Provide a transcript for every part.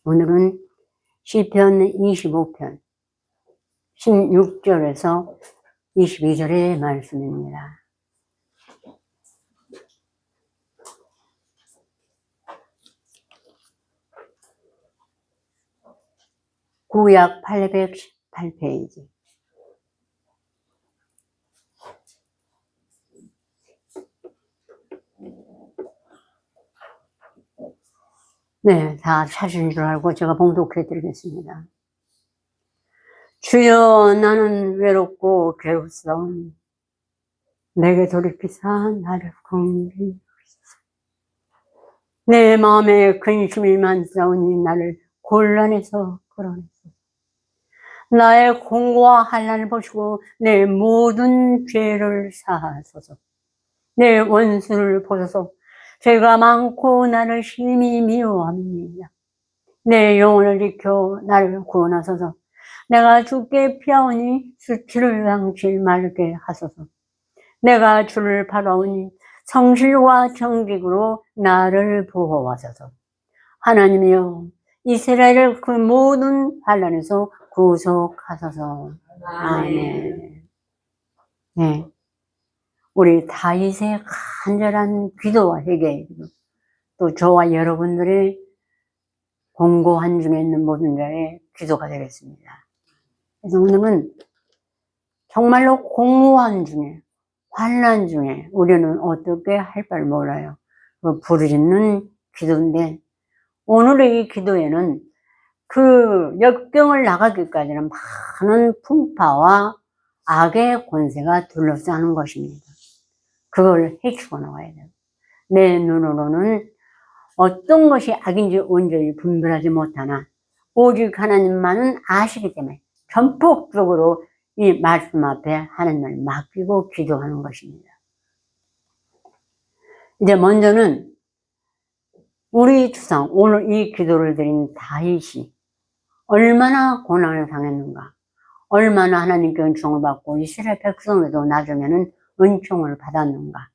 오늘은 시편 25편 16절에서 22절의 말씀입니다. 구약 818페이지. 네, 다 찾으신 줄 알고 제가 봉독해 드리겠습니다. 주여, 나는 외롭고 괴롭사오니 내게 돌이키사 나를 긍휼히 여기소서. 내 마음에 근심이 많사오니 나를 곤란해서 끌어내소서. 나의 공고와 한란을 보시고 내 모든 죄를 사하소서. 내 원수를 보소서. 죄가 많고 나를 심히 미워함이니이다. 내 영혼을 지켜 나를 구원하소서. 내가 주께 피하오니 수치를 당치 말게 하소서. 내가 주를 바라오니 성실과 정직으로 나를 보호하소서. 하나님이여, 이스라엘을 그 모든 환난에서 구속하소서. 아멘. 네, 우리 다윗의 간절한 기도와 회개, 또 저와 여러분들의 공고한 중에 있는 모든 자의 기도가 되겠습니다. 그래서 오늘은 정말로 공고한 중에, 환난 중에 우리는 어떻게 할 바를 몰라요. 그 부르짖는 기도인데, 오늘의 이 기도에는 그 역경을 나가기까지는 많은 풍파와 악의 권세가 둘러싸는 것입니다. 그걸 해치고 나가야 돼요. 내 눈으로는 어떤 것이 악인지 온전히 분별하지 못하나 오직 하나님만은 아시기 때문에 전폭적으로 이 말씀 앞에 하나님을 맡기고 기도하는 것입니다. 이제 먼저는 우리 주상, 오늘 이 기도를 드린 다윗이 얼마나 고난을 당했는가, 얼마나 하나님께 은총을 받고 이스라엘 백성에도 나중에는 은총을 받았는가.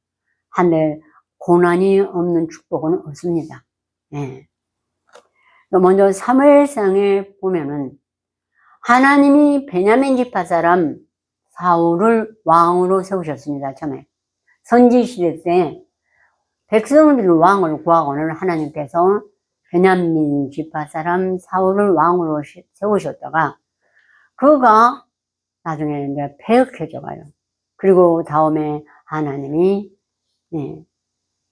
한데 고난이 없는 축복은 없습니다. 예. 먼저 사무엘상에 보면은 하나님이 베냐민 지파 사람 사울을 왕으로 세우셨습니다. 처음에 선지시대 때 백성들이 왕을 구하고는 하나님께서 베냐민 지파 사람 사울을 왕으로 세우셨다가 그가 나중에 이제 패역해져 가요. 그리고 다음에 하나님이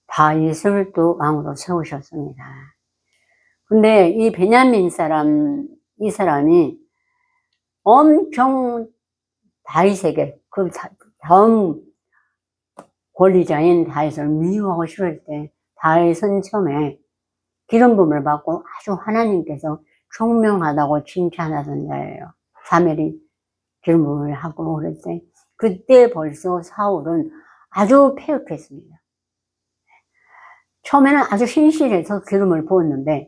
다윗을 또 왕으로 세우셨습니다. 근데 이 베냐민 사람, 이 사람이 엄청 다윗에게, 그 다음 권리자인 다윗을 미워하고 싫을 때 다윗은 처음에 기름 부음을 받고 아주 하나님께서 총명하다고 칭찬하던 자예요. 사무엘이 기름 부음을 하고 그럴 때 그때 벌써 사울은 아주 패역했습니다. 처음에는 아주 신실해서 기름을 부었는데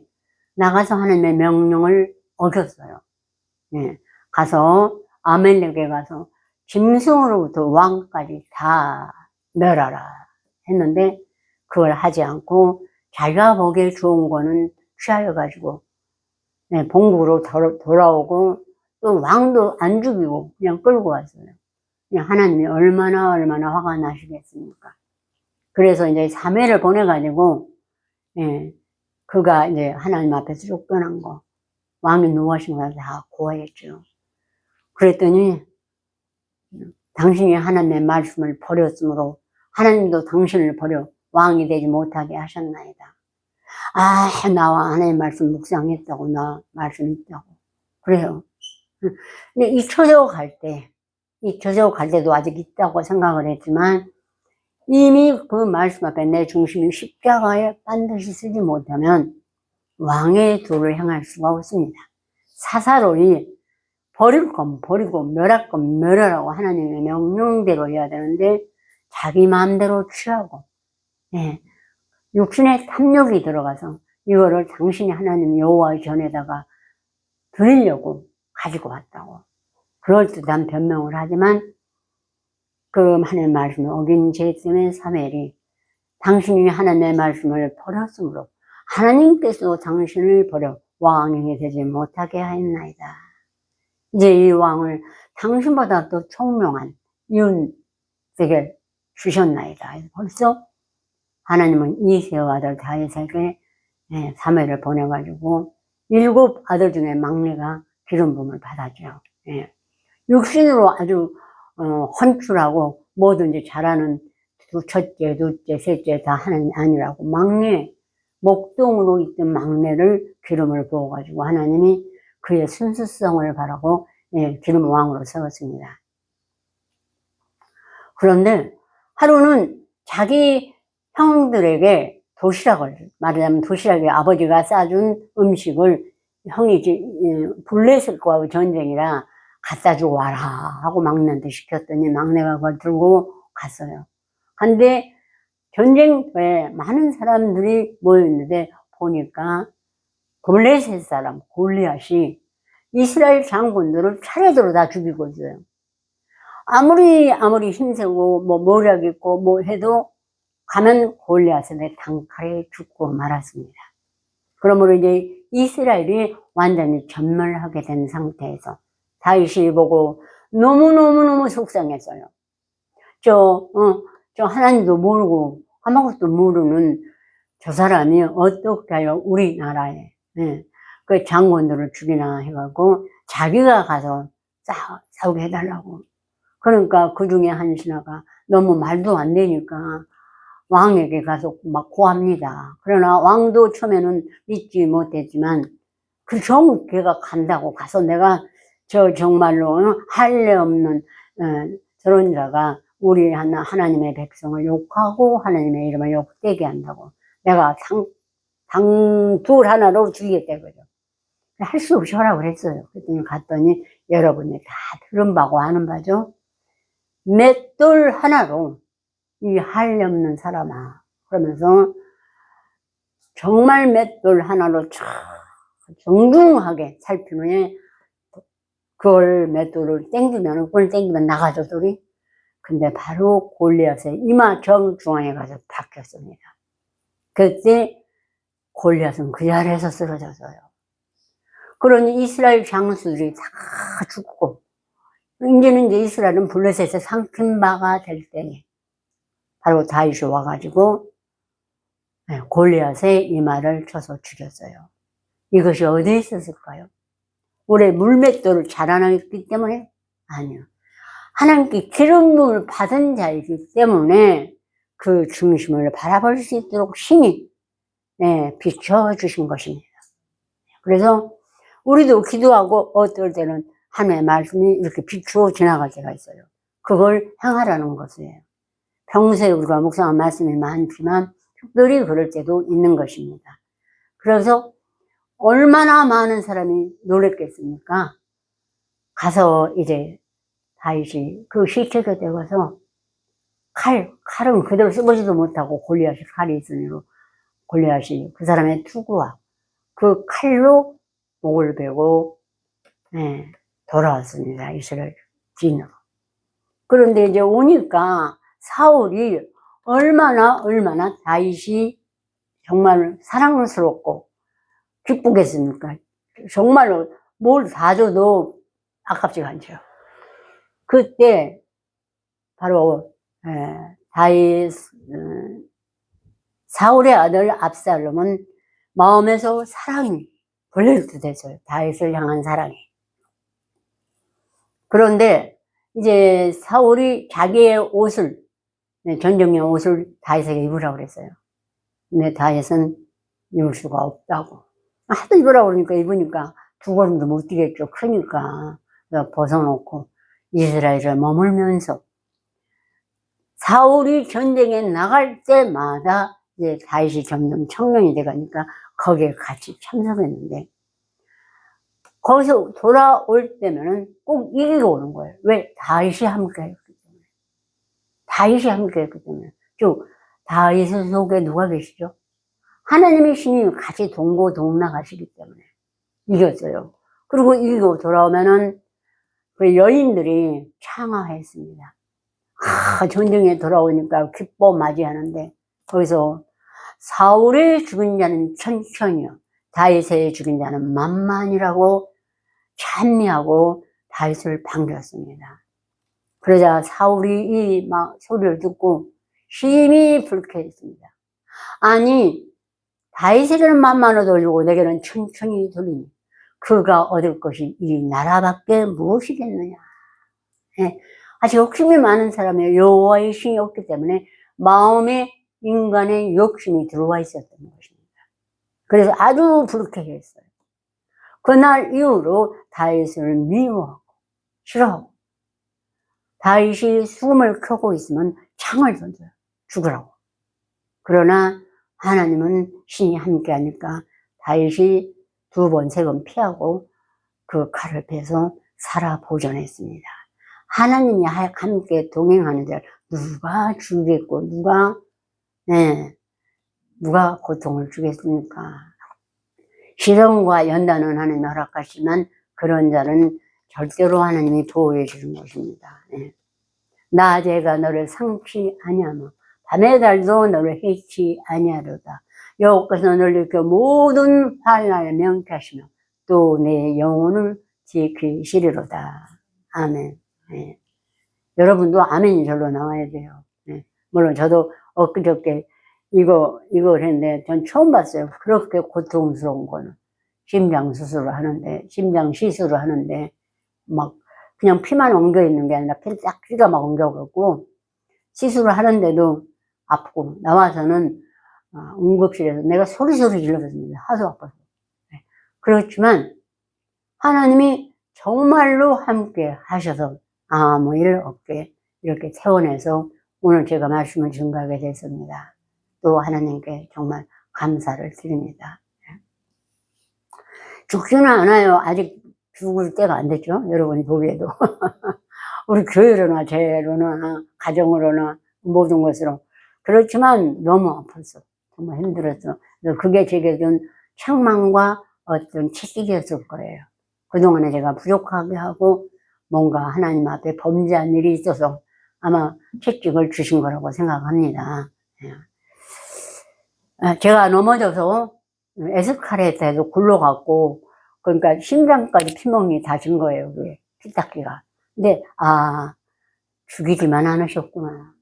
나가서 하나님의 명령을 어겼어요. 예, 가서 아멜렉에 가서 짐승으로부터 왕까지 다 멸하라 했는데 그걸 하지 않고 자기가 보기에 좋은 거는 취하여 가지고 본국으로 돌아오고 또 왕도 안 죽이고 그냥 끌고 왔어요. 그냥 하나님이 얼마나 화가 나시겠습니까? 그래서 이제 사무엘을 보내가지고 그가 이제 하나님 앞에서 쫓겨난 거, 왕이 노하신 거 다 고하였죠. 그랬더니 당신이 하나님의 말씀을 버렸으므로 하나님도 당신을 버려 왕이 되지 못하게 하셨나이다. 아, 나와 하나님의 말씀 묵상했다고, 나 말씀 있다고. 그래요. 근데 잊혀져 갈 때도 아직 있다고 생각을 했지만 이미 그 말씀 앞에 내 중심이 십자가에 반드시 쓰지 못하면 왕의 도를 향할 수가 없습니다. 사사로이 버릴 건 버리고 멸할 건 멸하라고 하나님의 명령대로 해야 되는데 자기 마음대로 취하고 육신의 탐욕이 들어가서 이거를 당신이 하나님 여호와의 전에다가 드리려고 가지고 왔다고 그럴듯한 변명을 하지만 그 하나님의 말씀을 어긴 죄 때문에 사무엘이 당신이 하나님의 말씀을 버렸으므로 하나님께서 당신을 버려 왕이 되지 못하게 하였나이다. 이제 이 왕을 당신보다 또 총명한 이웃에게 주셨나이다. 벌써 하나님은 이새의 아들 다윗에게 사무엘을 보내가지고 7 아들 중에 막내가 기름 부음을 받았죠. 육신으로 아주 헌출하고 뭐든지 잘하는 첫째, 둘째, 셋째 다 하나님이 아니라고 막내, 목동으로 있던 막내를 기름을 부어가지고 하나님이 그의 순수성을 바라고 기름 왕으로 세웠습니다. 그런데 하루는 자기 형들에게 도시락을, 말하자면 도시락에 아버지가 싸준 음식을 형이 블레셋과의 전쟁이라 갖다 주고 와라 하고 막내한테 시켰더니 막내가 그걸 들고 갔어요. 근데 전쟁터에 많은 사람들이 모였는데 보니까 블레셋 사람 골리앗이 이스라엘 장군들을 차례대로 다 죽이고 있어요. 아무리 힘세고 모략 있고 뭐 해도 가면 골리앗의 단칼에 죽고 말았습니다. 그러므로 이제 이스라엘이 완전히 전멸하게 된 상태에서 다윗이 보고 너무너무 속상했어요. 저 하나님도 모르고 아무것도 모르는 저 사람이 어떻게 하여 우리나라에 그 장군들을 죽이나 해갖고 자기가 가서 싸우게 해달라고. 그러니까 그 중에 한 신하가 너무 말도 안 되니까 왕에게 가서 막 고합니다. 그러나 왕도 처음에는 믿지 못했지만 그 정 걔가 간다고 가서 내가 정말로 할례 없는 저런 자가 우리 하나님의 백성을 욕하고 하나님의 이름을 욕되게 한다고 내가 둘 하나로 죽이겠다 이거죠. 할 수 없이 하라고 그랬어요. 그랬더니 갔더니 여러분이 다 들은 바고 아는 바죠. 맷돌 하나로 이 할례 없는 사람아 그러면서 정말 맷돌 하나로 정중하게 살피면 그걸 맷돌을 땡기면 꿀 땡기면 나가죠 돌이. 근데 바로 골리앗의 이마 정중앙에 가서 박혔습니다. 그때 골리앗은 그 자리에서 쓰러졌어요. 그러니 이스라엘 장수들이 다 죽고 이제는 이제 이스라엘은 블레셋에 상핀바가 될 때에 바로 다윗이 와가지고 골리앗의 이마를 쳐서 죽였어요. 이것이 어디에 있었을까요? 올해 물맷돌을 자라나기 때문에? 아니요. 하나님께 기름 부음을 받은 자이기 때문에 그 중심을 바라볼 수 있도록 신이 비춰주신 것입니다. 그래서 우리도 기도하고 어떨 때는 하나님의 말씀이 이렇게 비추어 지나갈 때가 있어요. 그걸 행하라는 것이에요. 평소에 우리가 묵상한 말씀이 많지만 특별히 그럴 때도 있는 것입니다. 그래서 얼마나 많은 사람이 놀랬겠습니까? 가서 이제 다윗이 그 시체 곁에 가서 칼은 그대로 써보지도 못하고 골리앗이 칼이 있으므로 골리앗이 그 사람의 투구와 그 칼로 목을 베고 돌아왔습니다. 이스라엘 진으로. 그런데 이제 오니까 사울이 얼마나 다윗이 정말 사랑스럽고 기쁘겠습니까? 정말로 뭘 다 줘도 아깝지가 않죠. 그때 바로 사울의 아들 압살롬은 마음에서 사랑이 벌레를 듯했어요. 다윗을 향한 사랑이. 그런데 이제 사울이 자기의 옷을 전쟁용 옷을 다윗에게 입으라고 그랬어요. 근데 다윗은 입을 수가 없다고. 하도 입으라고 그러니까 입으니까 2걸음도 못 뛰겠죠. 크니까. 그래서 벗어놓고 이스라엘을 머물면서 사울이 전쟁에 나갈 때마다 이제 다윗이 점점 청년이 돼가니까 거기에 같이 참석했는데 거기서 돌아올 때면은 꼭 이기고 오는 거예요. 왜? 다윗이 함께 했기 때문에. 다윗이 함께 했기 때문에. 즉 다윗 속에 누가 계시죠? 하나님의 신이 같이 동고동락하시기 때문에 이겼어요. 그리고 이기고 돌아오면은 그 여인들이 창화했습니다. 전쟁에 돌아오니까 기뻐 맞이하는데 거기서 사울의 죽은 자는 천천히요 다윗의 죽인 자는 만만이라고 찬미하고 다윗을 반겼습니다. 그러자 사울이 이 막 소리를 듣고 심히 불쾌했습니다. 아니, 다윗에게는 만만을 돌리고 내게는 천천히 돌리니 그가 얻을 것이 이 나라밖에 무엇이겠느냐. 예, 아주 욕심이 많은 사람이에요. 여호와의 신이 없기 때문에 마음에 인간의 욕심이 들어와 있었던 것입니다. 그래서 아주 불쾌했어요. 그날 이후로 다윗을 미워하고 싫어하고, 다윗이 숨을 켜고 있으면 창을 던져요. 죽으라고. 그러나 하나님은 신이 함께 하니까 다윗이 2번, 3번 피하고 그 칼을 베서 살아 보존했습니다. 하나님이 함께 동행하는 자 누가 죽이겠고 누가 고통을 주겠습니까? 시련과 연단은 하나님이 허락하시지만 그런 자는 절대로 하나님이 보호해 주는 것입니다. 낮에가 너를 상치 아니하며 밤의 달도 너를 해치 아니하려다. 여호와께서 너를 일으켜 모든 환난을 명쾌하시며 또 내 영혼을 지키시리로다. 아멘. 여러분도 아멘이 절로 나와야 돼요. 물론 저도 엊그저께 이걸 했는데 전 처음 봤어요. 그렇게 고통스러운 거는. 심장 시술을 하는데 막 그냥 피만 엉겨 있는 게 아니라 피가 막 엉겨갖고 시술을 하는데도 아프고, 나와서는 응급실에서 내가 소리소리 질렀습니다. 하도 아파서. 그렇지만 하나님이 정말로 함께 하셔서 아무 일 없게 이렇게 태어나서 오늘 제가 말씀을 증거하게 됐습니다. 또 하나님께 정말 감사를 드립니다. 죽지는 않아요. 아직 죽을 때가 안 됐죠. 여러분이 보기에도. 우리 교회로나 제로나 가정으로나 모든 것으로. 그렇지만 너무 아팠어. 정말 힘들었어. 그게 제게 준 책망과 어떤 채찍이었을 거예요. 그동안에 제가 부족하게 하고 뭔가 하나님 앞에 범죄한 일이 있어서 아마 채찍을 주신 거라고 생각합니다. 제가 넘어져서 에스카레이터에서 굴러갔고, 그러니까 심장까지 피멍이 닿은 거예요. 그게 피딱지가. 근데 죽이지만 않으셨구나.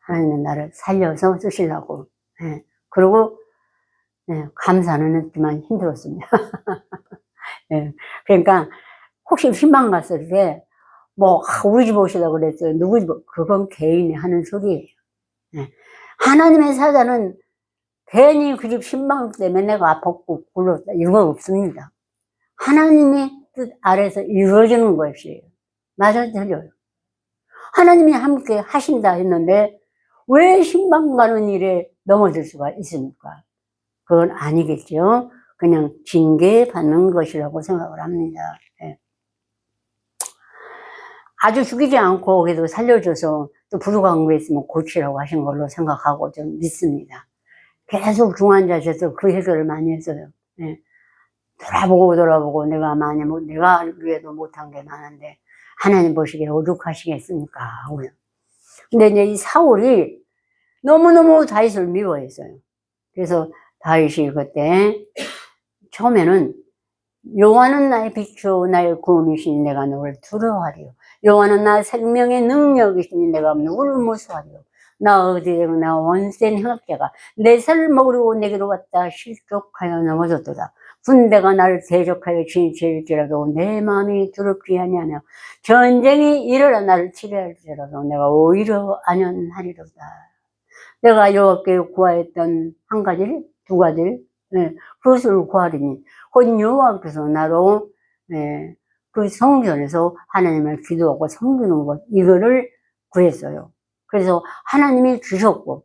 하나님은 나를 살려서 쓰시려고. 그리고 감사는 했지만 힘들었습니다. 그러니까 혹시 신방 갔을 때 뭐 우리 집 오시라고 그랬어요. 누구 집? 그건 개인이 하는 소리예요. 하나님의 사자는 괜히 그 집 신방 때문에 내가 아팠고 굴렀다 이건 없습니다. 하나님의 뜻 아래서 이루어지는 것이에요. 맞아요, 틀려요. 하나님이 함께 하신다 했는데 왜 신방 가는 일에 넘어질 수가 있습니까? 그건 아니겠죠. 그냥 징계받는 것이라고 생각을 합니다. 아주 죽이지 않고 그래도 살려줘서 또 부족한 거 있으면 고치라고 하신 걸로 생각하고 좀 믿습니다. 계속 중환자실에서 그 해결을 많이 했어요. 돌아보고 내가 알기에도 못한 게 많은데 하나님 보시기에 오죽하시겠습니까? 근데 이제 이 사울이 너무너무 다윗을 미워했어요. 그래서 다윗이 그때 처음에는 여호와는 나의 빛이요 나의 구원이시니 내가 너를 두려워하리요. 여호와는 나의 생명의 능력이시니 내가 누구를 무서워하리요. 나 어디에나 나 원센 행악자가 내 살을 먹으려고 내게로 왔다 실족하여 넘어졌도다. 군대가 나를 대적하여 진치일지라도 내 마음이 두렵지 아니하며 전쟁이 일어나 나를 치료할지라도 내가 오히려 안연하리로다. 내가 여호와께 구하였던 한 가지를, 2가지를 그것을 구하리니 곧 여호와께서 나로 그 성전에서 하나님을 기도하고 섬기는 것 이거를 구했어요. 그래서 하나님이 주셨고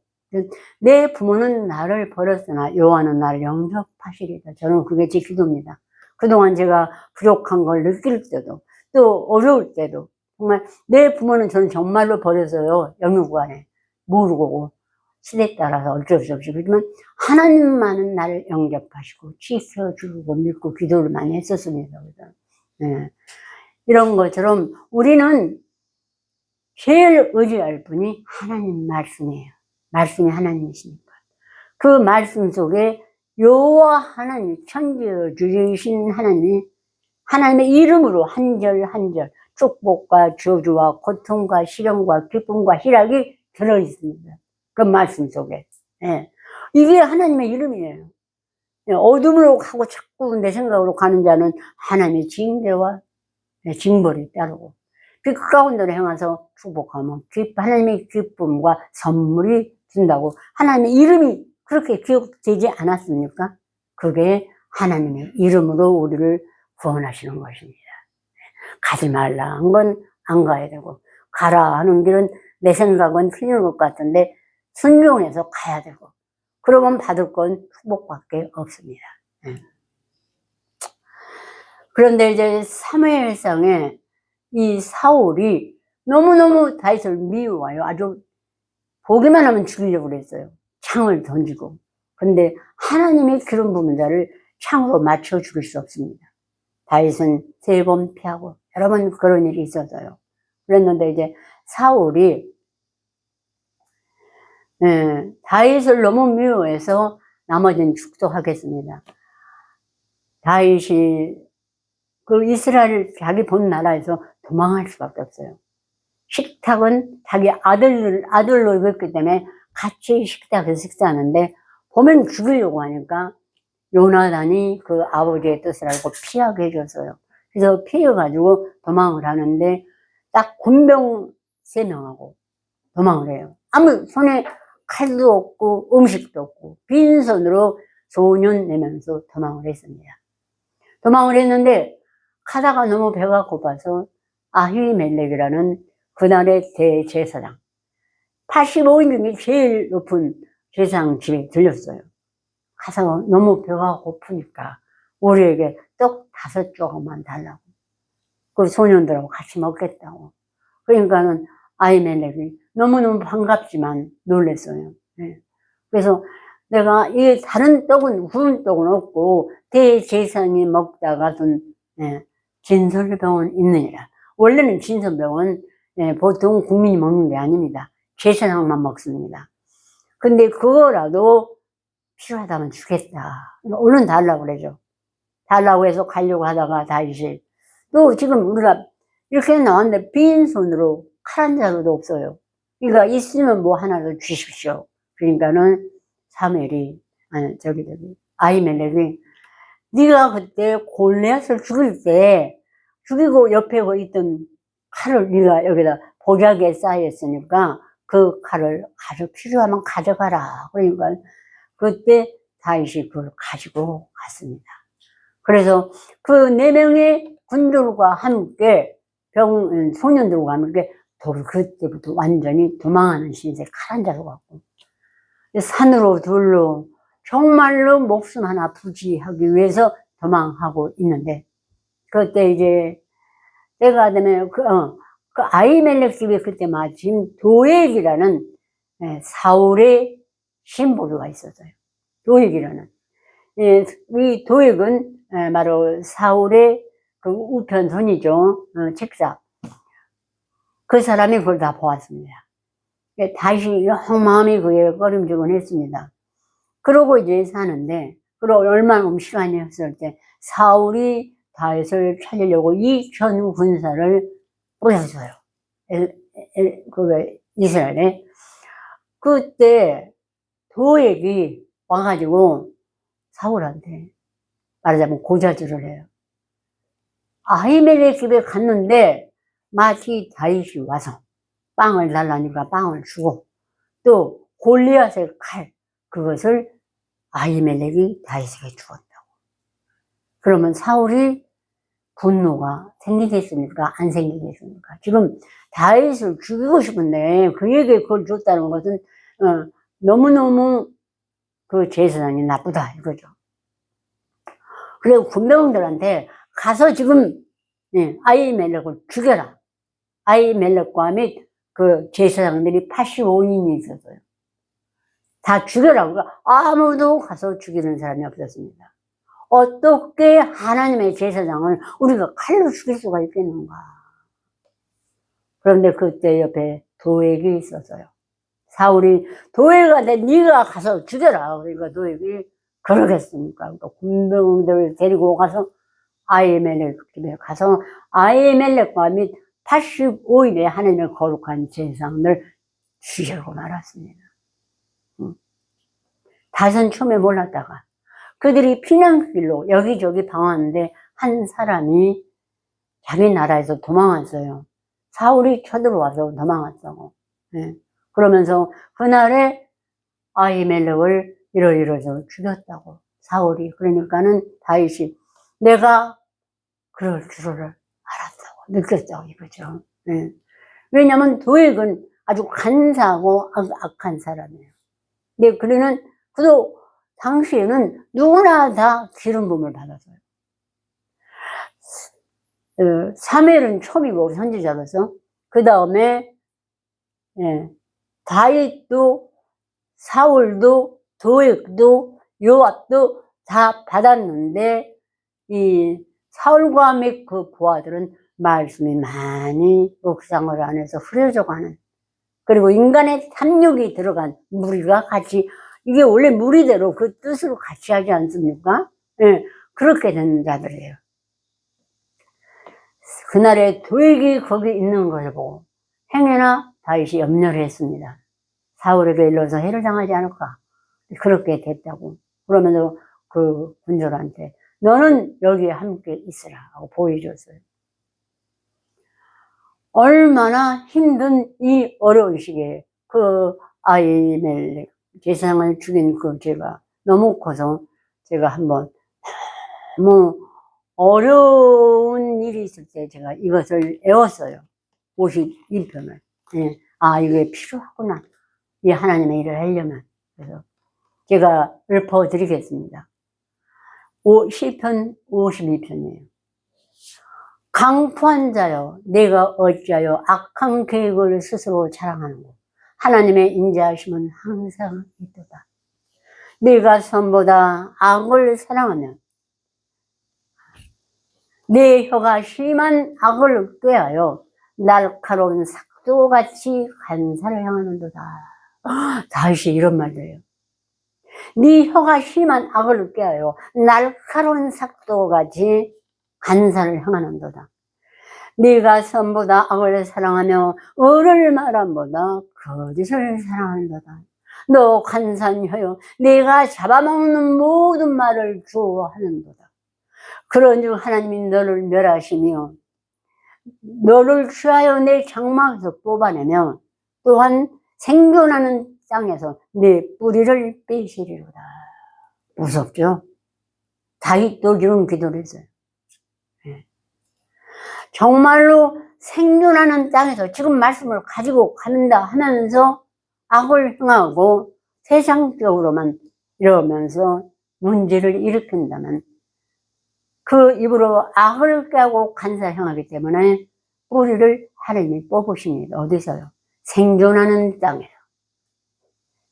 내 부모는 나를 버렸으나 여호와는 나를 영접하시리다. 저는 그게 제 기도입니다. 그동안 제가 부족한 걸 느낄 때도 또 어려울 때도 정말 내 부모는 저는 정말로 버렸어요. 영육간에 모르고 시대에 따라서 어쩔 수 없이. 그렇지만 하나님만은 나를 영접하시고 지켜주고 믿고 기도를 많이 했었습니다. 이런 것처럼 우리는 제일 의지할 분이 하나님 말씀이에요. 말씀이 하나님이시니까. 그 말씀 속에 여호와 하나님, 천지주이신 하나님, 하나님의 이름으로 한 절 한 절 축복과 저주와 고통과 시련과 기쁨과 희락이 들어있습니다. 그 말씀 속에. 예. 이게 하나님의 이름이에요. 예, 어둠으로 가고 자꾸 내 생각으로 가는 자는 하나님의 징계와 징벌이 따르고 빛 가운데로 행해서 축복하면 하나님의 기쁨과 선물이 준다고 하나님의 이름이 그렇게 기억되지 않았습니까? 그게 하나님의 이름으로 우리를 구원하시는 것입니다. 가지 말라 한 건 안 가야 되고 가라 하는 길은 내 생각은 틀린 것 같은데 순종해서 가야 되고 그러면 받을 건 축복밖에 없습니다. 그런데 이제 사무엘상에 이 사울이 너무너무 다윗을 미워요. 아주 보기만 하면 죽이려고 그랬어요. 창을 던지고. 근데 하나님의 기름 부은 자를 창으로 맞춰 죽일 수 없습니다. 다윗은 3번 피하고 여러 번 그런 일이 있었어요. 그랬는데 이제 사울이 다윗을 너무 미워해서 나머지는 축도하겠습니다. 다윗이 그 이스라엘 자기 본 나라에서 도망할 수밖에 없어요. 식탁은 자기 아들로 입었기 때문에 같이 식탁에서 식사하는데 보면 죽이려고 하니까 요나단이 그 아버지의 뜻을 알고 피하게 해줬어요. 그래서 피해가지고 도망을 하는데 딱 군병 3명하고 도망을 해요. 아무 손에 칼도 없고 음식도 없고 빈손으로 소년 내면서 도망을 했습니다. 도망을 했는데 가다가 너무 배가 고파서 아히멜렉이라는 그날의 대제사장 85인 중에 제일 높은 제사장 집에 들렸어요. 가서 너무 배가 고프니까 우리에게 떡 5조각만 달라고. 그 소년들하고 같이 먹겠다고. 그러니까는 아히멜렉이 너무너무 반갑지만 놀랬어요. 네. 그래서 내가 이 다른 떡은 구운 떡은 없고 대제사장이 먹다가 둔 진설병은 있느니라. 원래는 진설병은 보통 국민이 먹는 게 아닙니다. 제사장만 먹습니다. 근데 그거라도 필요하다면 주겠다. 얼른 달라고 그러죠. 달라고 해서 가려고 하다가 다윗이 또 지금 우리가 이렇게 나왔는데 빈손으로 칼 한 자루도 없어요. 그러니까 있으면 뭐 하나 더 주십시오. 그러니까는 사무엘이 아히멜렉이 네가 그때 골리앗을 죽일 때 죽이고 옆에 있던 칼을 네가 여기다 복약에 쌓였으니까 그 칼을 필요하면 가져가라. 그러니까 그때 다윗이 그걸 가지고 갔습니다. 그래서 그 4명의 군들과 함께 소년들과 함께 그때부터 완전히 도망하는 신세 칼 한 자루 갖고 산으로 들로 정말로 목숨 하나 부지하기 위해서 도망하고 있는데 그때 이제 때가 되면 그 아히멜렉 집에 그때 마침 도액이라는 사울의 신보류가 있었어요. 도액이라는. 이 도액은 바로 사울의 그 우편 손이죠. 책사. 그 사람이 그걸 다 보았습니다. 다시 마음이 그게 꺼림직근했습니다. 그러고 이제 사는데, 그러고 얼마나 시간이 했을 때 사울이 다윗을 찾으려고 2,000 군사를 보냈어요. 이스라엘에. 그때 도액이 와가지고 사울한테 말하자면 고자질을 해요. 아히멜렉 집에 갔는데 마치 다윗이 와서 빵을 달라니까 빵을 주고 또 골리앗의 칼 그것을 아히멜렉이 다윗에게 주었다고. 그러면 사울이 분노가 생기겠습니까? 안 생기겠습니까? 지금 다윗을 죽이고 싶은데 그에게 그걸 줬다는 것은 너무너무 그 제사장이 나쁘다 이거죠. 그리고 군병들한테 가서 지금 아히멜렉을 죽여라. 아히멜렉과 및 그 제사장들이 85인이 있었어요. 다 죽여라. 그러니까 아무도 가서 죽이는 사람이 없었습니다. 어떻게 하나님의 제사장을 우리가 칼로 죽일 수가 있겠는가. 그런데 그때 옆에 도액이 있었어요. 사울이 도액한테 네가 가서 죽여라. 그러니까 도액이 그러겠습니까? 또 군병들을 데리고 가서 아히멜렉 집에 가서 아히멜렉과 및 85일에 하나님의 거룩한 제사장을 죽이고 말았습니다. 다윗은 처음에 몰랐다가 그들이 피난길로 여기저기 방황하는데 한 사람이 자기 나라에서 도망왔어요. 사울이 쳐들어와서 도망왔다고. 네. 그러면서 그날에 아히멜렉을 이러이러서 죽였다고 사울이. 그러니까는 다윗이 내가 그럴 줄을 알았다고 느꼈다고 이거죠. 네. 왜냐하면 도액은 아주 간사하고 악한 사람이에요. 근데 그는 그도 당시에는 누구나 다 기름 부음을 받았어요. 사무엘은 초비고 선지자로서 그 다음에 다윗도 사울도 도액도 요압도 다 받았는데 이 사울과 및 그 부하들은 말씀이 많이 묵상을 안 해서 흐려져 가는, 그리고 인간의 탐욕이 들어간 무리가 같이, 이게 원래 무리대로 그 뜻으로 같이 하지 않습니까? 예, 그렇게 된 자들이에요. 그날에 도액이 거기 있는 걸 보고 행여나 다윗이 염려를 했습니다. 사울에게 일러서 해를 당하지 않을까. 그렇게 됐다고. 그러면서 그 군졸한테 너는 여기에 함께 있으라 하고 보여줬어요. 얼마나 힘든 이 어려운 시기에 그 아히멜렉 제사장을 죽인 그 죄가 너무 커서 제가 한번 너무 어려운 일이 있을 때 제가 이것을 외웠어요. 52편을. 예. 아, 이게 필요하구나. 이 하나님의 일을 하려면. 그래서 제가 읊어드리겠습니다. 시편 52편이에요. 강포한 자여, 내가 어찌하여 악한 계획을 스스로 자랑하는고. 하나님의 인자하심은 항상 있도다. 내가 선보다 악을 사랑하면 내 혀가 심한 악을 꾀하여 날카로운 삭도같이 간사를 향하는도다. 다윗이 이런 말이에요. 네 혀가 심한 악을 꾀하여 날카로운 삭도같이 간사를 향하는도다. 네가 선보다 악을 사랑하며 의를 말함보다 거짓을 사랑하는도다. 너 간사한 혀여, 네가 잡아먹는 모든 말을 좋아하는도다. 그런즉 하나님이 너를 멸하시며 너를 취하여 내 장막에서 뽑아내며 또한 생존하는 땅에서 내 뿌리를 빼시리로다. 무섭죠? 다윗도 이런 기도를 했어요. 정말로 생존하는 땅에서 지금 말씀을 가지고 간다 하면서 악을 행하고 세상적으로만 이러면서 문제를 일으킨다면 그 입으로 악을 꾀하고 간사를 행하기 때문에 뿌리를 하나님이 뽑으십니다. 어디서요? 생존하는 땅에서.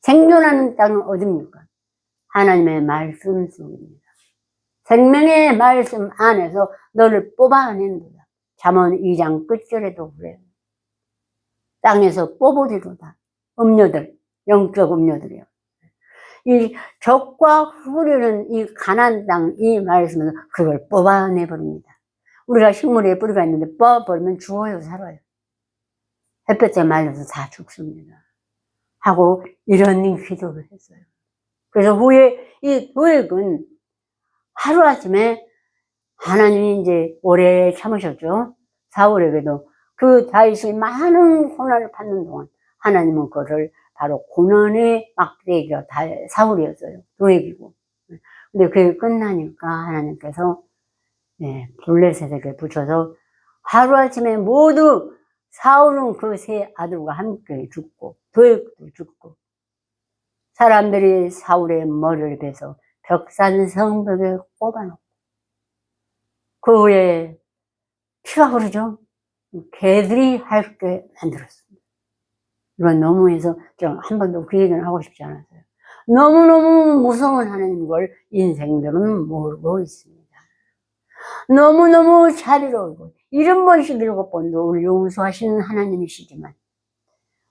생존하는 땅은 어디입니까? 하나님의 말씀 속입니다. 생명의 말씀 안에서 너를 뽑아낸다. 잠언 2장 끝절에도 그래요. 땅에서 뽑으리로다. 음료들, 영적 음료들이요. 이 적과 후리는 이 가나안 땅, 이 말씀에서 그걸 뽑아내버립니다. 우리가 식물에 뿌리가 있는데 뽑아버리면 죽어요, 살아요. 햇볕에 말려서 다 죽습니다. 하고 이런 기도를 했어요. 그래서 후에 이 도액은 하루아침에 하나님이 이제 오래 참으셨죠. 사울에게도 그 다윗이 많은 고난을 받는 동안 하나님은 그를 바로 고난의 막대기가 사울이었어요. 도액이고. 근데 그게 끝나니까 하나님께서 블레셋에게 붙여서 하루아침에 모두 사울은 그 세 아들과 함께 죽고 도액도 죽고 사람들이 사울의 머리를 베서 벽산 성벽에 꼽아놓고 그 후에 피가 흐르죠. 개들이 핥게 만들었습니다. 이건 너무해서 한 번도 그 얘기는 하고 싶지 않았어요. 너무너무 무서운 하나님 걸 인생들은 모르고 있습니다. 너무너무 자비로우고 70번씩 7번도 우리 용서하시는 하나님이시지만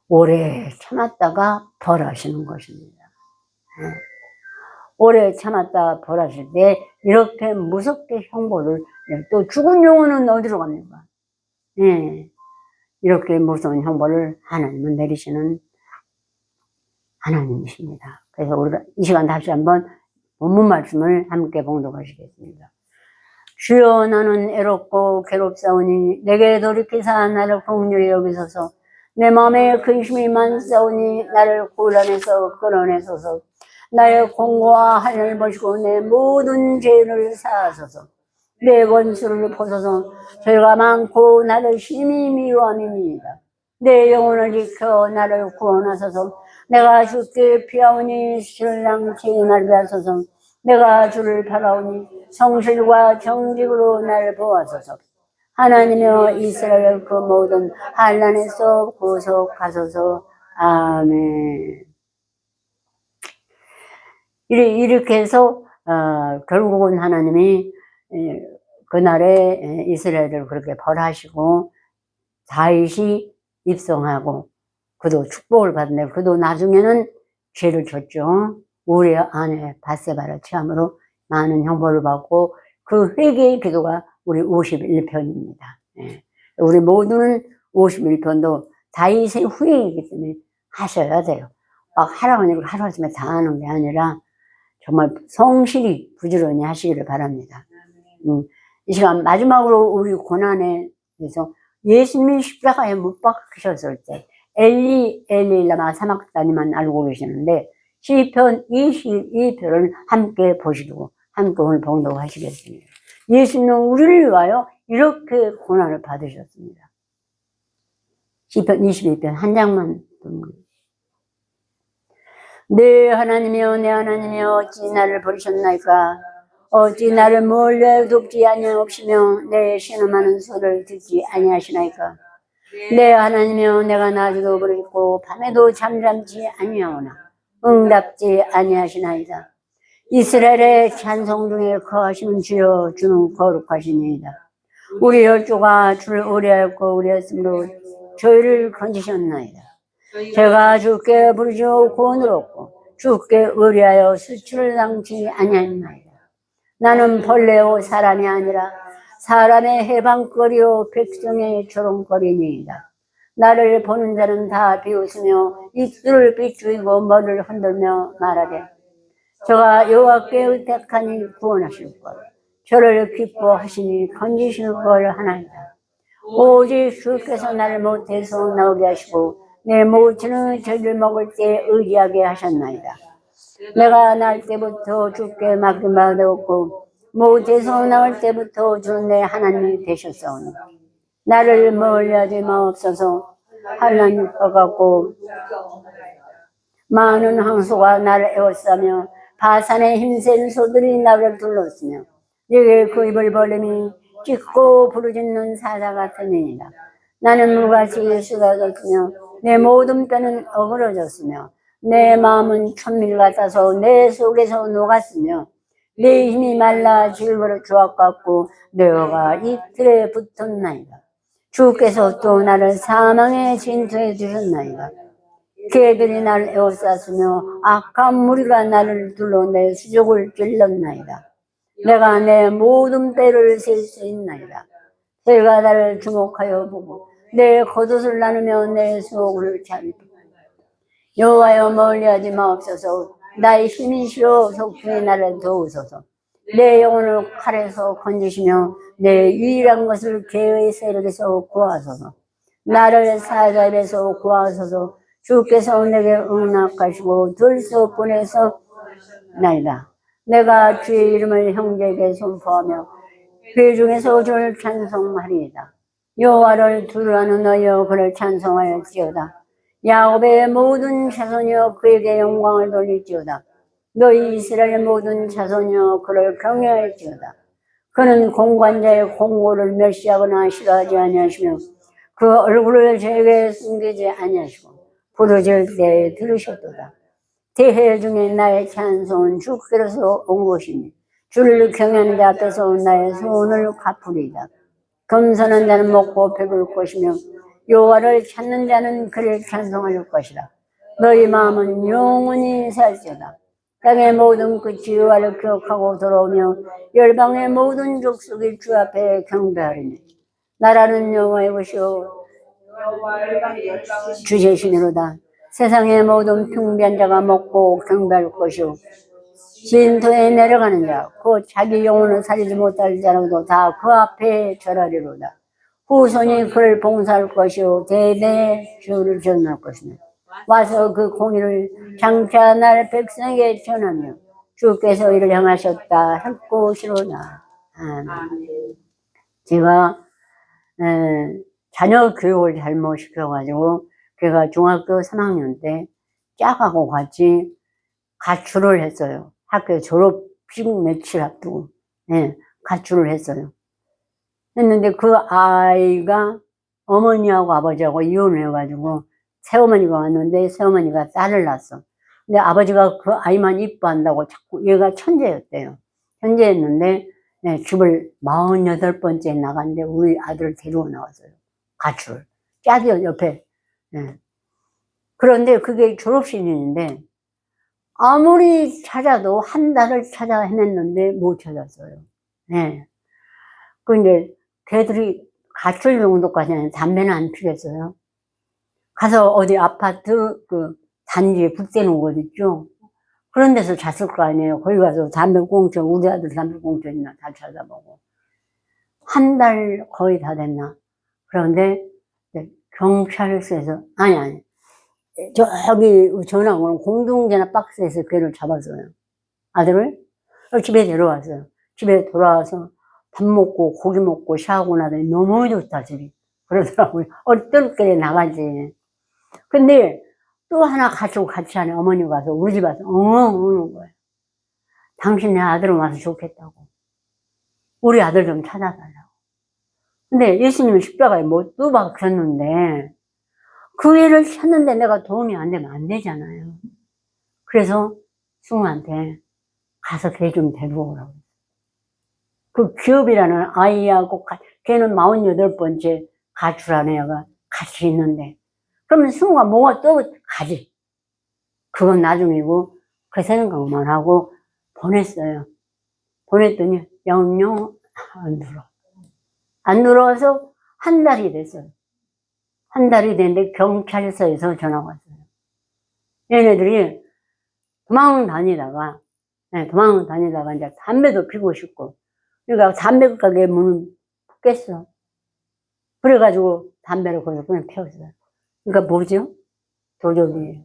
오래 참았다가 벌하시는 것입니다. 오래 참았다 벌하실 때 이렇게 무섭게 형벌을, 또 죽은 영혼은 어디로 갑니까? 예. 이렇게 무서운 형벌을 하나님은 내리시는 하나님이십니다. 그래서 우리가 이 시간 다시 한번 본문 말씀을 함께 봉독하시겠습니다. 주여, 나는 애롭고 괴롭사오니 내게 돌이키사 나를 긍휼히 여기소서. 내 마음에 근심이 많사오니 나를 곤란에서 끌어내소서. 나의 공고와 한을 보시고 내 모든 죄를 사하소서. 내 원수를 보소서. 죄가 많고 나를 심히 미워함이니이다. 내 영혼을 지켜 나를 구원하소서. 내가 주께 피하오니 신랑 죄인을 비하소서. 내가 주를 바라오니 성실과 정직으로 나를 보아소서. 하나님이여, 이스라엘 그 모든 환난에서 구속하소서. 아멘. 이렇게 해서 결국은 하나님이 그날에 이스라엘을 그렇게 벌하시고 다윗이 입성하고 그도 축복을 받는데, 그도 나중에는 죄를 졌죠. 우리의 아내 밧세바를 취함으로 많은 형벌을 받고, 그 회개의 기도가 우리 51편입니다. 예. 우리 모두는 51편도 다윗의 후예이기 때문에 하셔야 돼요. 막 하라고 하니까 하루아침에 다 하는 게 아니라 정말 성실히 부지런히 하시기를 바랍니다. 이 시간 마지막으로 우리 고난에 대해서 예수님이 십자가에 못 박히셨을 때 엘리 라마 사막다니만 알고 계시는데, 시편 22편을 함께 보시고 함께 오늘 봉독하시겠습니다. 예수님은 우리를 위하여 이렇게 고난을 받으셨습니다. 시편 22편 한 장만 봅니다. 내 하나님이여, 내 하나님이여, 어찌 나를 버리셨나이까? 어찌 나를 멀리 돕지 아니하옵시며 내 신음하는 소리를 듣지 아니하시나이까? 내 하나님이여, 내가 낮에도 부르짖고 밤에도 잠잠지 아니하오나 응답지 아니하시나이다. 이스라엘의 찬송 중에 거하시는 주여, 주는 거룩하시니이다. 우리 열조가 주를 의뢰하였고 의뢰했으므로 저희를 건지셨나이다. 제가 주께 부르짖어 구원을 얻고 주께 의뢰하여 수치를 당치 아니하나이다. 나는 벌레요 사람이 아니라 사람의 해방거리요 백성의 조롱거리니이다. 나를 보는 자는 다 비웃으며 입술을 비추이고 머리를 흔들며 말하되, 저가 여호와께 의탁하니 구원하실 것, 저를 기뻐하시니 건지실 걸 하나이다. 오직 주께서 나를 못해서 나오게 하시고 내 모친의 죄를 먹을 때 의리하게 하셨나이다. 내가 날 때부터 주께 맡김받았고 못해서 나올 때부터 주는 내 하나님이 되셨사오니 나를 멀리하지 마옵소서. 환난과 같고 많은 황소가 나를 에워싸며 바산의 힘센 소들이 나를 둘렀으며 내게 그 입을 벌림이 찢고 부르짖는 사자 같으니이다. 나는 물같이 쏟아졌으며 내 모든 뼈는 어그러졌으며 내 마음은 천밀 같아서 내 속에서 녹았으며 내 힘이 말라 질그릇 조각 같고 뇌가 이틀에 붙었나이다. 주께서 또 나를 사망의 진토에 주셨나이다. 개들이 나를 에워쌌으며 악한 무리가 나를 둘러 내 수족을 찔렀나이다. 내가 내 모든 뼈를 셀 수 있나이다. 새가 나를 주목하여 보고 내 겉옷을 나누며 내 속을 잡고, 여호와여, 멀리하지 마옵소서. 나의 힘이시여 속히 나를 도우소서. 내 영혼을 칼에서 건지시며 내 유일한 것을 개의 세력에서 구하소서. 나를 사자의 입에서 구하소서. 주께서 내게 응답하시고 들소 보내서 나이다. 내가 주의 이름을 형제에게 선포하며 회중에서 주를 찬송하리이다. 여호와를 두루하는 너희여, 그를 찬송하였지어다. 야곱의 모든 자손이여, 그에게 영광을 돌릴지어다. 너희 이스라엘 모든 자손이여, 그를 경외할지어다. 그는 공관자의 공고를 멸시하거나 싫어하지 아니하시며 그 얼굴을 제게 숨기지 아니하시고 부르짖을 때 들으셨도다. 대회 중에 나의 찬송은 주께로서 온 것이니 주를 경외하는 자 앞에서 나의 소원을 갚으리이다. 겸손한 자는 먹고 배부를 것이며 여호와를 찾는 자는 그를 찬송할 것이라. 너희 마음은 영원히 살지어다. 땅의 모든 끝이 여호와를 기억하고 돌아오며 열방의 모든 족속이 주 앞에 경배하리니 나라는 여호와의 것이요 주 자신이로다. 세상의 모든 흉배한 자가 먹고 경배할 것이요 진토에 내려가는 자, 그 자기 영혼을 살리지 못할 자라도 다 그 앞에 절하리로다. 후손이 그를 봉사할 것이요 대대 주를 전할 것이며 와서 그 공의를 장차 날 백성에게 전하며 주께서 이를 향하셨다 할 것이로다. 제가 자녀 교육을 잘못 시켜가지고 걔가 중학교 3학년 때 짝하고 같이 가출을 했어요. 학교 졸업식 며칠 앞두고 가출을 했어요. 했는데 그 아이가 어머니하고 아버지하고 이혼을 해가지고 새어머니가 왔는데 새어머니가 딸을 낳았어. 근데 아버지가 그 아이만 이뻐한다고 자꾸 얘가 천재였대요. 천재였는데 집을 48번째 나갔는데 우리 아들을 데리고 나왔어요. 가출. 짝이 옆에. 그런데 그게 졸업식인데 아무리 찾아도 한 달을 찾아 헤맸는데 못 찾았어요. 그 이제 걔들이 가출 정도까지는 담배는 안 피겠어요. 가서 어디 아파트 그 단지에 불때는 곳 있죠. 그런 데서 잤을 거 아니에요. 거기 가서 담배 꽁초, 우리 아들 담배 꽁초 있나 다 찾아보고. 한 달 거의 다 됐나. 그런데 경찰서에서 아니 저기 전화 오는 공동전화 박스에서 걔를 잡았어요. 아들을 집에 데려왔어요. 집에 돌아와서 밥 먹고 고기 먹고 샤워하고 나더니 너무 좋다 집이 그러더라고요. 어떨게 나가지. 근데 또 하나 가지고 같이 하네. 어머니가 와서 우리 집 와서 우는 거예요. 당신 내 아들은 와서 좋겠다고. 우리 아들 좀 찾아달라고. 근데 예수님은 십자가에 못 박혔는데 그 애를 찾는데 내가 도움이 안 되면 안 되잖아요. 그래서 승우한테 가서 걔 좀 데리고 오라고. 그 기업이라는 아이하고 걔는 48번째 가출한 애가 같이 있는데 그러면 승우가 뭐가 또 가지. 그건 나중이고 그 생각만 하고 보냈어요. 보냈더니 영영 안 들어. 안 들어와서 한 달이 됐어요. 한 달이 됐는데 경찰서에서 전화가 왔어요. 얘네들이 도망 다니다가 이제 담배도 피고 싶고 그러니까 담배 가게 문을 깼어. 그래가지고 담배를 거기서 그냥 피웠어요. 그러니까 뭐죠? 도적이에요.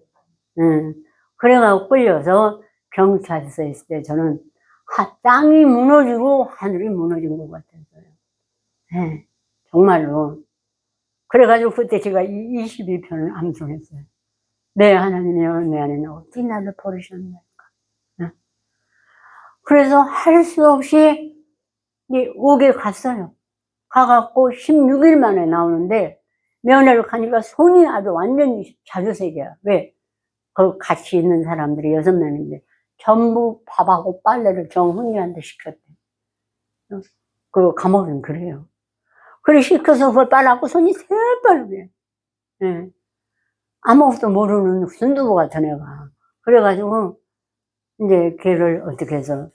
그래가지고 끌려서 경찰서에 있을 때 저는 땅이 무너지고 하늘이 무너진 것 같았어요. 정말로. 그래가지고 그때 제가 22편을 암송했어요. 내 하나님이여 내 안에 어떻게 나를 버리셨나이까. 그래서 할 수 없이 옥에 갔어요. 가갖고 16일 만에 나오는데 면회를 가니까 손이 아주 완전히 자주색이야. 왜? 그 같이 있는 사람들이 6명인데 전부 밥하고 빨래를 정훈이한테 시켰대. 그 감옥은 그래요. 그래 시켜서 그걸 빨아갖고 손이 새빨개. 아무것도 모르는 순두부 같은 애가. 그래가지고 이제 걔를 어떻게 해서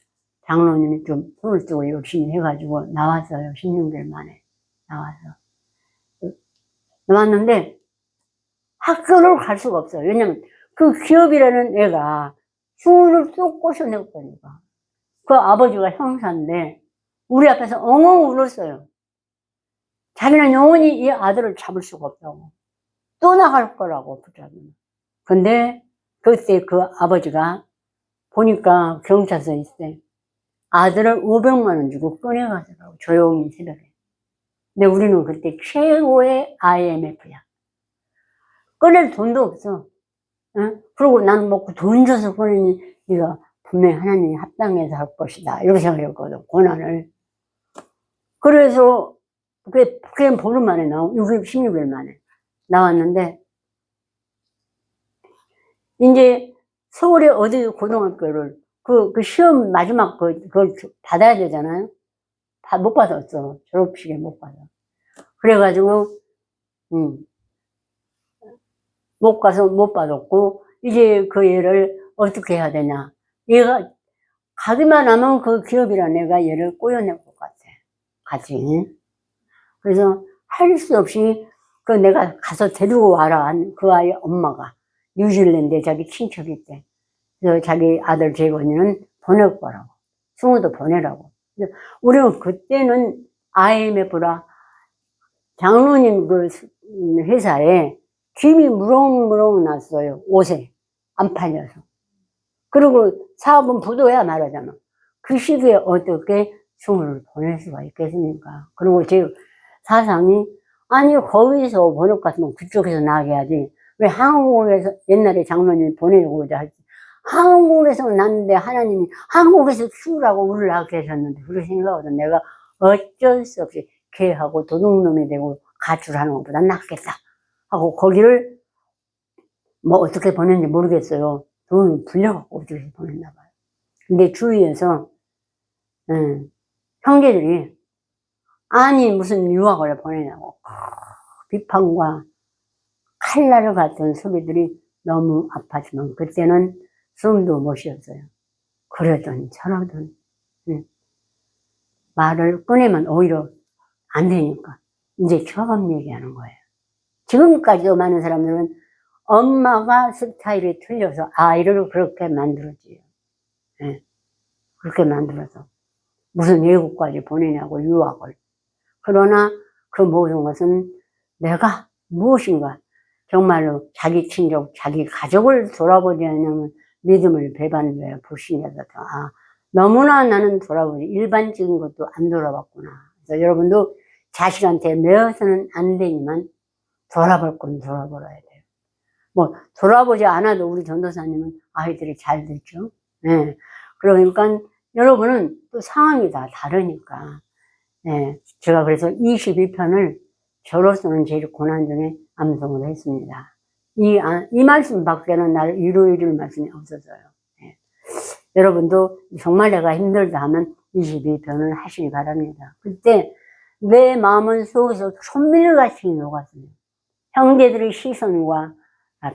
장로님이 좀 손을 뜨고 열심히 해가지고 나왔어요. 16일 만에 나와서. 나왔는데 학교를 갈 수가 없어요. 왜냐면 그 기업이라는 애가 승우를 쏙 꼬셔낼 거니까. 그 아버지가 형사인데 우리 앞에서 엉엉 울었어요. 자기는 영원히 이 아들을 잡을 수가 없다고. 또 나갈 거라고 붙잡으면. 근데 그때 그 아버지가 보니까 경찰서에 있을 때 아들을 500만 원 주고 꺼내가더라고. 조용히 새벽에. 근데 우리는 그때 최고의 IMF야. 꺼낼 돈도 없어. 응? 그리고 나는 먹고 돈 줘서 꺼내니 네가 분명히 하나님이 합당해서 할 것이다. 이렇게 생각했거든. 고난을. 그래서 그게 보름 만에 16일 만에 나왔는데 이제 서울에 어디 고등학교를 그 시험 마지막 그걸 받아야 되잖아요. 못 받았어. 졸업식에 못 받아. 그래가지고 못 가서 못 받았고 이제 그 애를 어떻게 해야 되냐. 얘가 가기만 하면 그 기업이라 내가 얘를 꼬여낼 것 같아. 같이. 그래서 할 수 없이 그 내가 가서 데리고 와라. 그 아이 엄마가. 뉴질랜드에 자기 친척이 있대. 그래서 자기 아들 재건이는 보낼 거라고. 승우도 보내라고. 우리는 그때는 IMF라 장로님 그 회사에 김이 무럭무럭 났어요. 옷에. 안 팔려서. 그리고 사업은 부도야 말하자면. 그 시기에 어떻게 승우를 보낼 수가 있겠습니까? 그리고 제 사상이, 아니, 거기서 보낼 것 같으면 그쪽에서 나게 하지. 왜 한국에서, 옛날에 장로님이 보내고자 할지. 한국에서 났는데 하나님이 한국에서 키우라고 우리를 낳게 하셨는데, 그렇게 생각하거든. 내가 어쩔 수 없이 개하고 도둑놈이 되고 가출하는 것보다 낫겠다 하고 거기를 뭐 어떻게 보냈는지 모르겠어요. 돈을 불려갖고 어떻게 보냈나 봐요. 근데 주위에서 형제들이 아니 무슨 유학을 보내냐고 비판과 칼날을 같은 소리들이 너무 아팠지만 그때는 숨도 못 쉬었어요. 그러던 저러던 말을 꺼내면 오히려 안 되니까 이제 처음 얘기하는 거예요. 지금까지도 많은 사람들은 엄마가 스타일이 틀려서 아이를 그렇게 만들었지요. 네. 그렇게 만들어서 무슨 외국까지 보내냐고 유학을. 그러나 그 모든 것은 내가 무엇인가 정말로 자기 친족, 자기 가족을 돌아보지 않으면 믿음을 배반해야 불신자다. 아, 너무나 나는 돌아보지 일반적인 것도 안 돌아봤구나. 그래서 여러분도 자식한테 매어서는 안 되지만 돌아볼 건 돌아보아야 돼요. 뭐 돌아보지 않아도 우리 전도사님은 아이들이 잘 됐죠. 네. 그러니까 여러분은 또 상황이 다 다르니까. 네. 제가 그래서 22편을 저로서는 제일 고난 중에 암송을 했습니다. 이 말씀 밖에는 날 일요일 말씀이 없어서요. 네. 여러분도 정말 내가 힘들다 하면 22편을 하시기 바랍니다. 그때 내 마음은 속에서 촛밀같이 녹았습니다. 형제들의 시선과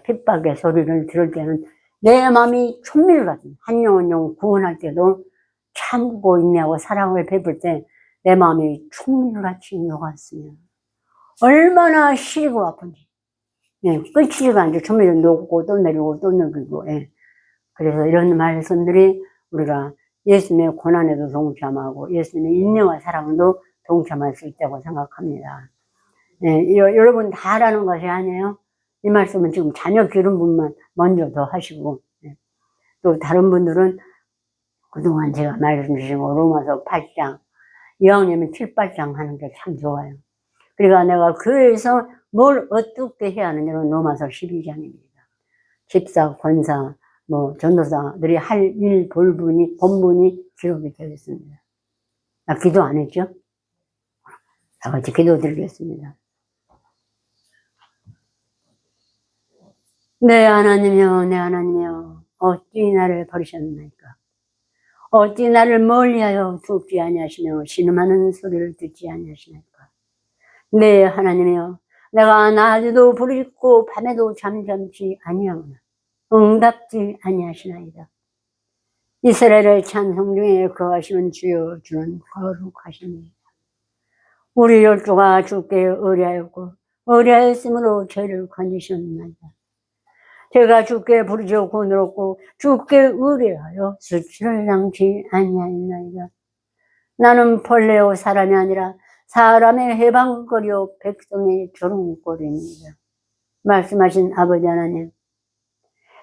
핍박의 소리를 들을 때는 내 마음이 촛밀 같은 한 영 한 영 구원할 때도 참고 인내하고 사랑을 베풀 때 내 마음이 촛밀같이 녹았으면 얼마나 시리고 아픈지. 예, 끝이지가 않죠. 촛밀을 녹고 또 내리고 또 녹이고. 예. 그래서 이런 말씀들이 우리가 예수님의 고난에도 동참하고 예수님의 인내와 사랑도 동참할 수 있다고 생각합니다. 예, 여러분 다 하라는 것이 아니에요. 이 말씀은 지금 자녀 기른 분만 먼저 더 하시고, 예. 또 다른 분들은 그동안 제가 말씀 주신 거 로마서 8장, 이왕이면 7, 8장 하는 게 참 좋아요. 그러니까 내가 교회에서 뭘 어떻게 해야 하느냐는 로마서 12장입니다. 집사, 권사, 뭐 전도사들이 할 일, 본분이 기록이 되어 있습니다. 나 기도 안 했죠? 다 같이 기도 드리겠습니다. 내 하나님이여, 내 하나님이여, 어찌 나를 버리셨나이까? 어찌 나를 멀리하여 돕지 아니하시며 신음하는 소리를 듣지 아니하시나이까? 내 하나님이여, 내가 낮에도 부르짖고 밤에도 잠잠치 아니하오나 응답지 아니하시나이다. 이스라엘의 찬송 중에 거하시는 주여, 주는 거룩하십니다. 우리 열조가 주께 의뢰하였고 의뢰하였으므로 저희를 건지셨나이다. 제가 주께 부르짖어 구원을 주께 의뢰하여 수치를 당치 아니하였나이다. 나는 벌레요 사람이 아니라 사람의 해방거리요 백성의 조롱거리입니다. 말씀하신 아버지 하나님,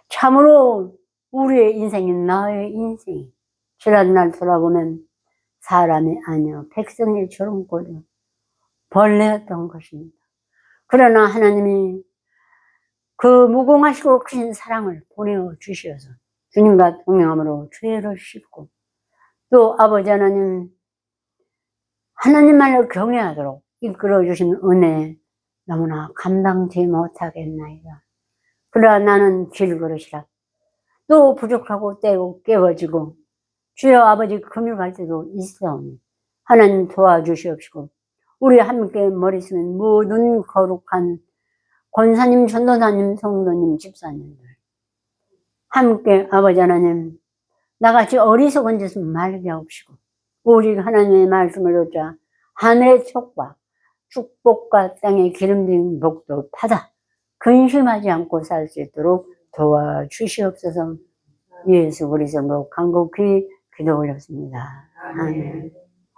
참으로 우리의 인생이 나의 인생이 지난 날 돌아보면 사람이 아니요 백성의 조롱거리요 벌레였던 것입니다. 그러나 하나님이 그 무궁하시고 크신 사랑을 보내주셔서 주님과 동행함으로 죄를 씻고 또 아버지 하나님 하나님만을 경외하도록 이끌어주신 은혜 너무나 감당치 못하겠나이다. 그러나 나는 질그릇이라 또 부족하고 때고 깨워지고 주여 아버지 금요 갈 때도 있사오니 하나님 도와주시옵시고 우리 함께 머리 숙인 모든 거룩한 권사님, 전도사님, 성도님, 집사님들 함께 아버지 하나님 나같이 어리석은 짓은 말게 하옵시고 오직 하나님의 말씀을 듣자 하늘의 촉과 축복과 땅의 기름진 복도 받아 근심하지 않고 살 수 있도록 도와주시옵소서. 예수 그리스도로 간곡히 기도 올렸습니다. 아멘.